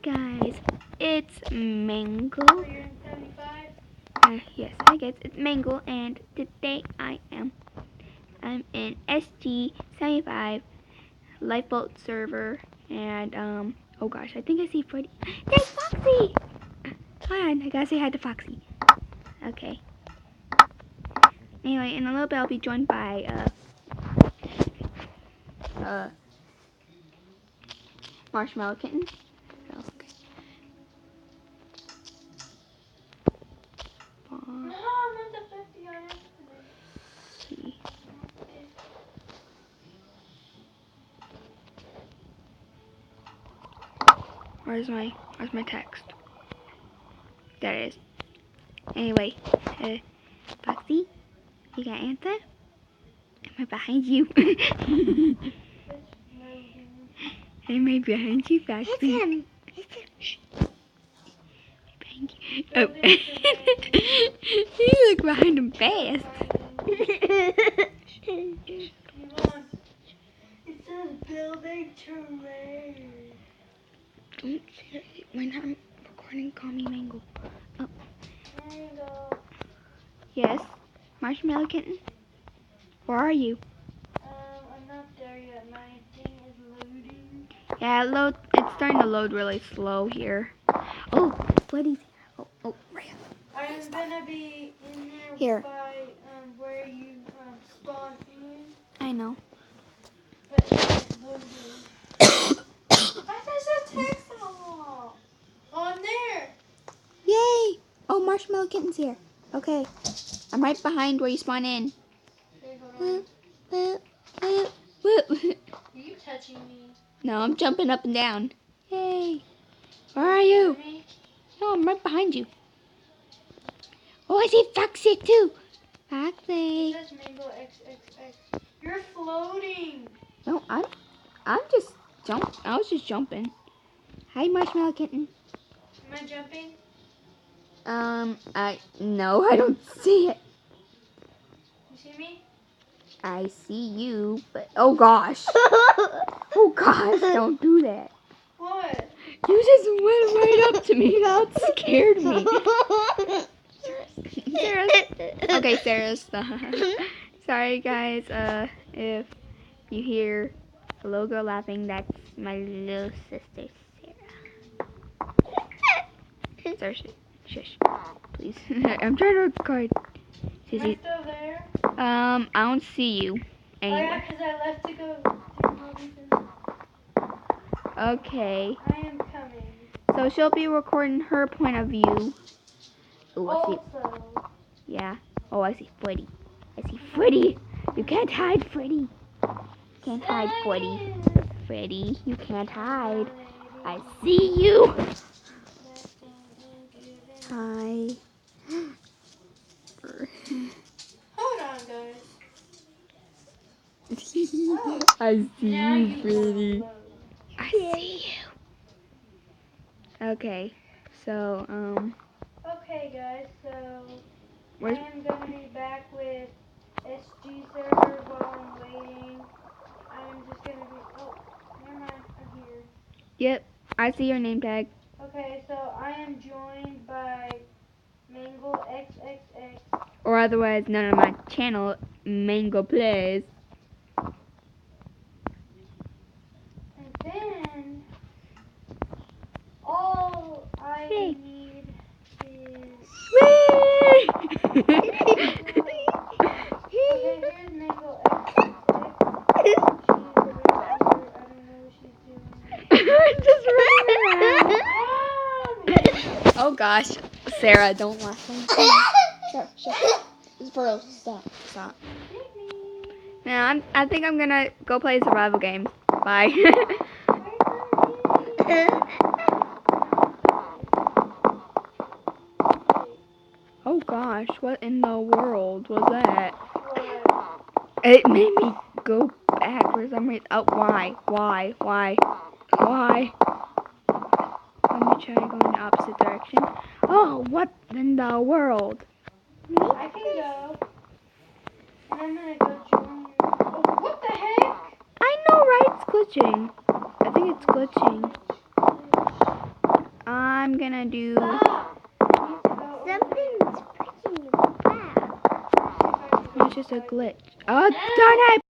guys, it's Mangle. So you're in 75? Yes, hi guys, it's Mangle, and today I'm in SG75 Lifeboat server, and oh gosh, I think I see Freddy. There's Foxy. Hold on, I gotta say hi to Foxy. Okay. Anyway, in a little bit I'll be joined by marshmallow kitten. So, okay. No, I'm at the 50 I am today. See. Where's my text? There it is. Anyway, Foxy, you got answer? Am I behind you? Am I behind you, Foxy? It's him. Behind you. Oh. You look behind him fast. It says building terrain. Don't say it. When I'm recording, call me Mangle. Oh. Mangle. Yes? Marshmallow kitten? Where are you? I'm not there yet. My thing is loading. Yeah, it's starting to load really slow here. Oh, Freddy's here. Oh, right. I'm gonna be in there Here. by where you spawn in. I know. But it's loading. There's a text on there. Yay! Oh, Marshmallow Kitten's here. Okay. I'm right behind where you spawn in. Okay, hold on. Are you touching me? No, I'm jumping up and down. Yay! Where are you? Me? No, I'm right behind you. Oh, I see Foxy too. Foxy. It says Mangle XXX. You're floating. No, I'm just I was just jumping. Hi, Marshmallow Kitten. Am I jumping? No, I don't see it. You see me? I see you, but oh gosh. Oh gosh, don't do that. What? You just went right up to me. That scared me. Sarah. Okay, Sarah, stop. Sorry, guys. If you hear a little girl laughing, that's my little sister, Sarah. Sarah, shush, please. I'm trying to record. Am I still there? I don't see you Oh yeah, anywhere. because I left to go do Robinson. Okay. I am coming. So she'll be recording her point of view. Oh, I see. Also. Yeah. Oh, I see Freddy. I see Freddy. You can't hide, Freddy. Can't hide, Freddy. Freddy, you can't hide. I see you. Hi. Hold on, guys. I see Now you, you Freddy. will I see you. Okay. So, Okay, guys, so where's... I am going to be back with SG server while I'm waiting. I'm just going to be, oh, never mind, I'm here. Yep, I see your name tag. Okay, so I am joined by Mangle XXX. Or otherwise known on my channel, Mango Plays. And then, all I need is... Okay, here's Mangle XXX. Just running around. Oh gosh, Sarah, don't laugh. Squirrel, stop. Now I think I'm gonna go play a survival game. Bye. Oh gosh, what in the world was that? It made me go back for some reason. Oh, why? Let me try to go in the opposite direction. Oh, what in the world? I can go. And I'm gonna go join you. Oh, what the heck? I know, right? It's glitching. I think it's glitching. I'm gonna do. Something's pushing you back. It's just a glitch. Oh, darn it! I